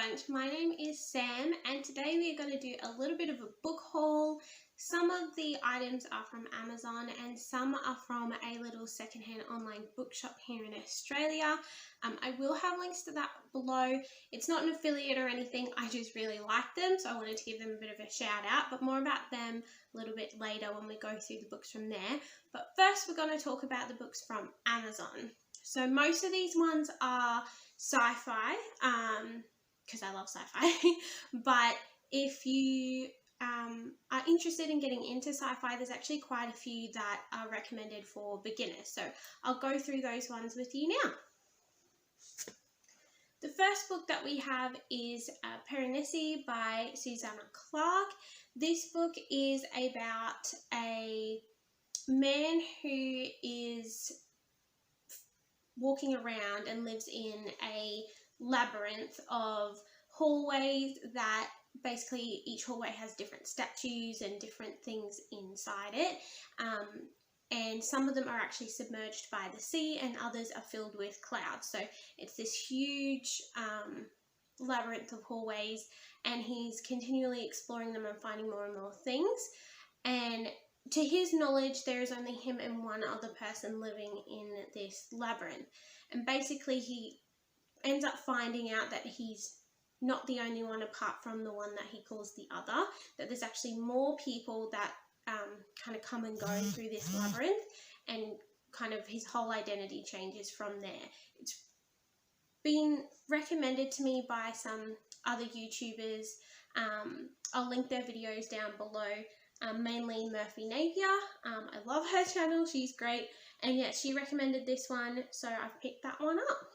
bunch, my name is Sam and today we are going to do a little bit of a book haul. Some of the items are from Amazon and some are from a little secondhand online bookshop here in Australia. I will have links to that below. It's not an affiliate or anything, I just really like them, so I wanted to give them a bit of a shout out, but more about them a little bit later when we go through the books from there. But first we're going to talk about the books from Amazon. So most of these ones are sci-fi, because I love sci-fi, but if you are interested in getting into sci-fi, there's actually quite a few that are recommended for beginners, so I'll go through those ones with you now. The first book that we have is Piranesi by Susanna Clarke. This book is about a man who is walking around and lives in a labyrinth of hallways that basically each hallway has different statues and different things inside it, and some of them are actually submerged by the sea and others are filled with clouds. So it's this huge labyrinth of hallways and he's continually exploring them and finding more and more things, and to his knowledge, there is only him and one other person living in this labyrinth. And basically he ends up finding out that he's not the only one apart from the one that he calls the other, that there's actually more people that kind of come and go through this labyrinth, and kind of his whole identity changes from there. It's been recommended to me by some other YouTubers. I'll link their videos down below. Mainly Murphy Napier. I love her channel, she's great, and yeah, she recommended this one, so I've picked that one up.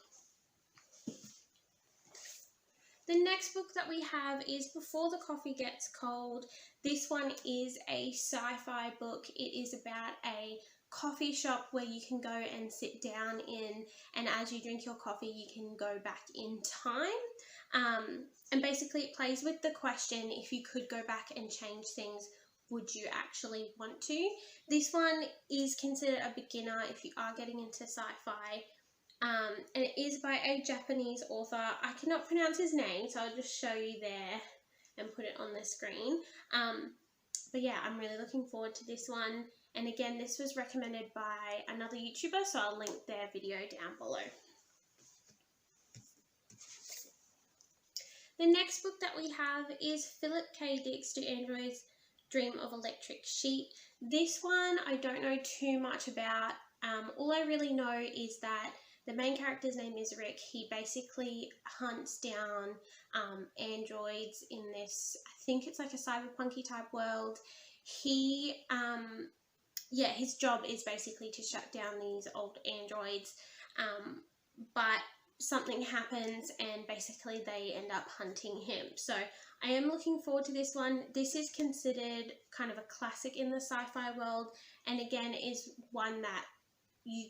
The next book that we have is Before the Coffee Gets Cold. This one is a sci-fi book. It is about a coffee shop where you can go and sit down in, and as you drink your coffee you can go back in time, and basically it plays with the question, if you could go back and change things, would you actually want to? This one is considered a beginner if you are getting into sci-fi, and it is by a Japanese author. I cannot pronounce his name, so I'll just show you there and put it on the screen. But yeah, I'm really looking forward to this one, and again, this was recommended by another YouTuber, so I'll link their video down below. The next book that we have is Philip K. Dick's Do Androids Dream of Electric Sheep. This one I don't know too much about. All I really know is that the main character's name is Rick. He basically hunts down androids in this, I think it's like a cyberpunky type world. He, yeah, his job is basically to shut down these old androids, but something happens and basically they end up hunting him. So I am looking forward to this one. This is considered kind of a classic in the sci-fi world, and again is one that you,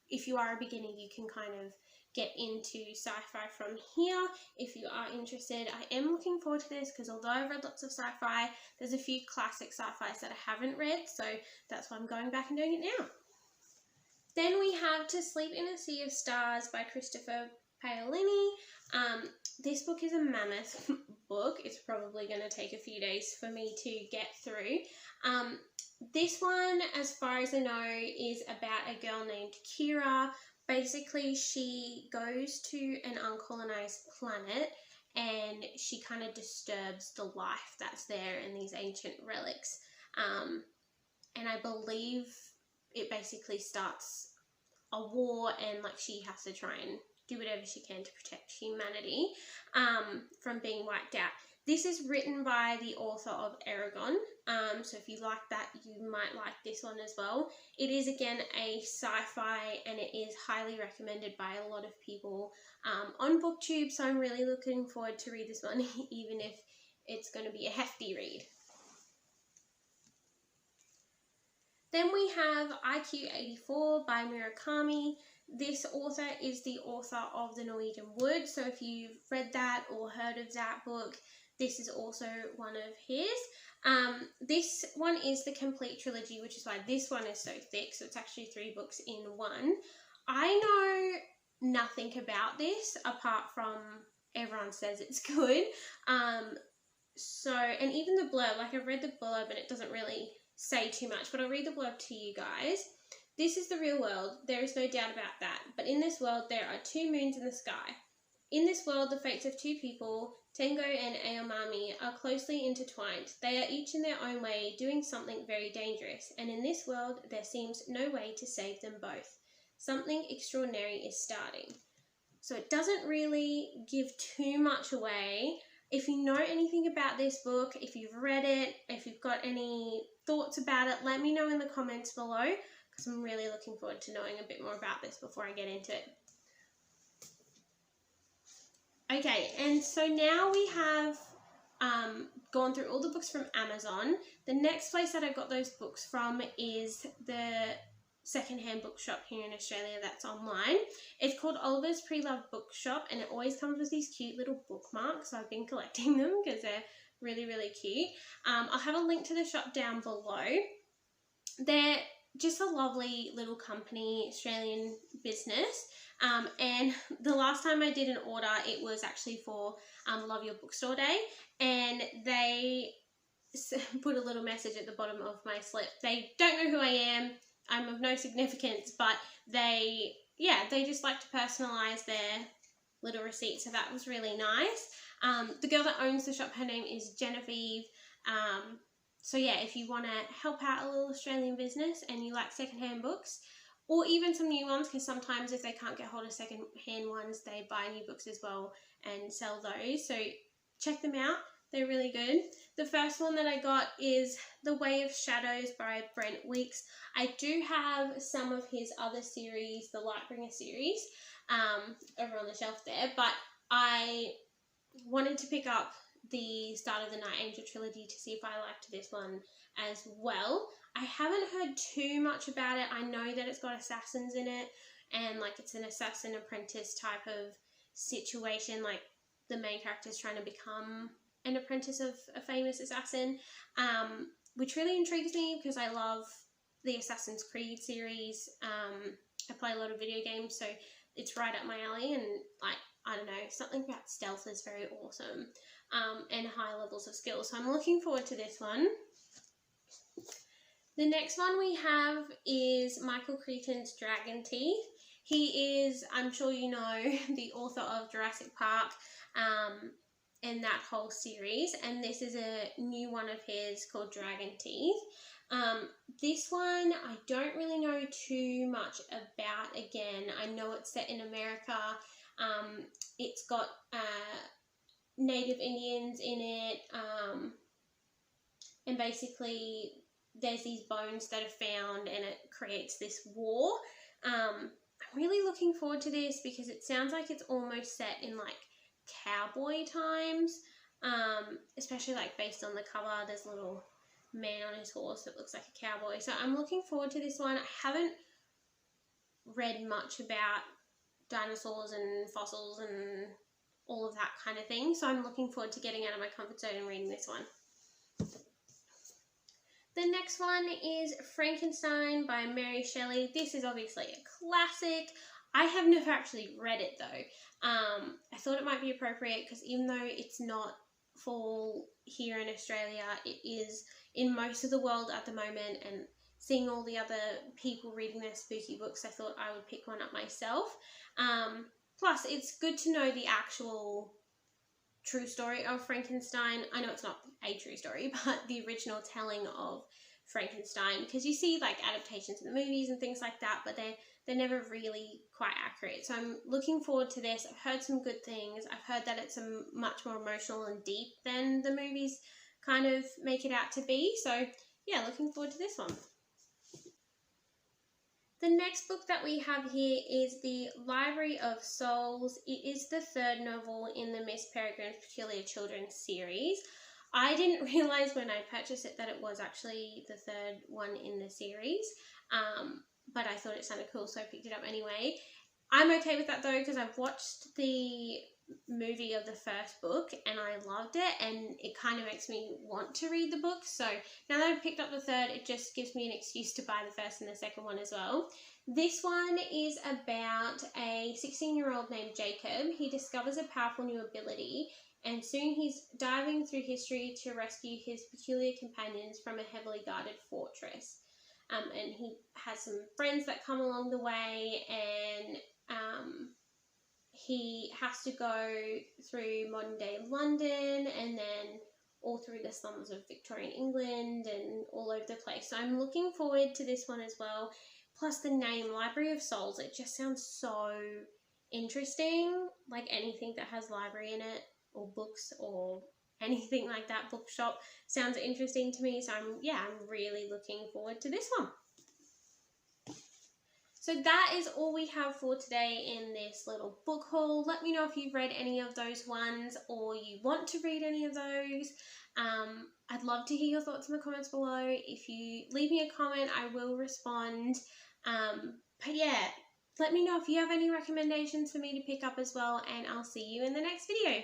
if you are a beginner, you can kind of get into sci-fi from here if you are interested. I am looking forward to this because although I've read lots of sci-fi, there's a few classic sci-fis that I haven't read, so that's why I'm going back and doing it now. Then we have To Sleep in a Sea of Stars by Christopher Paolini. This book is a mammoth book. It's probably going to take a few days for me to get through. This one, as far as I know, is about a girl named Kira. Basically, she goes to an uncolonized planet and she kind of disturbs the life that's there in these ancient relics. And I believe it basically starts a war, and like she has to try and do whatever she can to protect humanity from being wiped out. This is written by the author of Eragon, so if you like that, you might like this one as well. It is again a sci-fi and it is highly recommended by a lot of people on BookTube, so I'm really looking forward to read this one even if it's going to be a hefty read. Then we have IQ84 by Murakami. This author is the author of The Norwegian Wood, so if you've read that or heard of that book, this is also one of his. This one is the complete trilogy, which is why this one is so thick, so it's actually 3 books in one. I know nothing about this apart from everyone says it's good. So, and even the blurb, like I've read the blurb and it doesn't really say too much, but I'll read the blurb to you guys. This is the real world, there is no doubt about that, but in this world there are 2 moons in the sky. In this world, the fates of 2 people, Tengo and Aomami, are closely intertwined. They are each in their own way doing something very dangerous, and in this world there seems no way to save them both. Something extraordinary is starting. So it doesn't really give too much away. If you know anything about this book, if you've read it, if you've got any thoughts about it, let me know in the comments below, because I'm really looking forward to knowing a bit more about this before I get into it. Okay, and so now we have gone through all the books from Amazon. The next place that I got those books from is the secondhand bookshop here in Australia that's online. It's called Oliver's Pre-Loved Bookshop, and it always comes with these cute little bookmarks. So I've been collecting them because they're really, really cute. I'll have a link to the shop down below. They're just a lovely little company, Australian business. And the last time I did an order, it was actually for Love Your Bookstore Day, and they put a little message at the bottom of my slip. They don't know who I am, I'm of no significance, but they just like to personalise their little receipt, so that was really nice. The girl that owns the shop, her name is Genevieve. So yeah, if you want to help out a little Australian business and you like secondhand books, or even some new ones, because sometimes if they can't get hold of secondhand ones, they buy new books as well and sell those. So check them out. They're really good. The first one that I got is The Way of Shadows by Brent Weeks. I do have some of his other series, the Lightbringer series, over on the shelf there, but I wanted to pick up the Start of the Night Angel trilogy to see if I liked this one as well. I haven't heard too much about it. I know that it's got assassins in it, and like it's an assassin apprentice type of situation, like the main character is trying to become an apprentice of a famous assassin, which really intrigues me because I love the Assassin's Creed series. I play a lot of video games, so it's right up my alley, and like, I don't know, something about stealth is very awesome, and high levels of skill, so I'm looking forward to this one. The next one we have is Michael Crichton's Dragon Teeth. He is, I'm sure you know, the author of Jurassic Park, and that whole series, and this is a new one of his called Dragon Teeth. This one I don't really know too much about. Again, I know it's set in America. It's got Native Indians in it, and basically there's these bones that are found and it creates this war. I'm really looking forward to this because it sounds like it's almost set in like cowboy times, especially like based on the cover. There's a little man on his horse that looks like a cowboy, so I'm looking forward to this one. I haven't read much about dinosaurs and fossils and all of that kind of thing, so I'm looking forward to getting out of my comfort zone and reading this one. The next one is Frankenstein by Mary Shelley. This is obviously a classic. I have never actually read it though. I thought it might be appropriate because even though it's not fall here in Australia, it is in most of the world at the moment, and seeing all the other people reading their spooky books, I thought I would pick one up myself. Plus, it's good to know the actual true story of Frankenstein. I know it's not a true story, but the original telling of Frankenstein, because you see like adaptations in the movies and things like that, but they're never really quite accurate. So I'm looking forward to this. I've heard some good things. I've heard that it's much more emotional and deep than the movies kind of make it out to be. So yeah, looking forward to this one. The next book that we have here is The Library of Souls. It is the third novel in the Miss Peregrine's Peculiar Children's series. I didn't realise when I purchased it that it was actually the third one in the series, but I thought it sounded cool, so I picked it up anyway. I'm okay with that though, because I've watched the movie of the first book, and I loved it, and it kind of makes me want to read the book. So now that I've picked up the third, it just gives me an excuse to buy the first and the second one as well. This one is about a 16-year-old named Jacob. He discovers a powerful new ability, and soon he's diving through history to rescue his peculiar companions from a heavily guarded fortress. And he has some friends that come along the way, and he has to go through modern day London and then all through the slums of Victorian England and all over the place. So I'm looking forward to this one as well. Plus the name, Library of Souls, it just sounds so interesting. Like anything that has library in it, or books, or anything like that, bookshop, sounds interesting to me. So I'm really looking forward to this one. So that is all we have for today in this little book haul. Let me know if you've read any of those ones or you want to read any of those. I'd love to hear your thoughts in the comments below. If you leave me a comment, I will respond. But yeah, let me know if you have any recommendations for me to pick up as well, and I'll see you in the next video.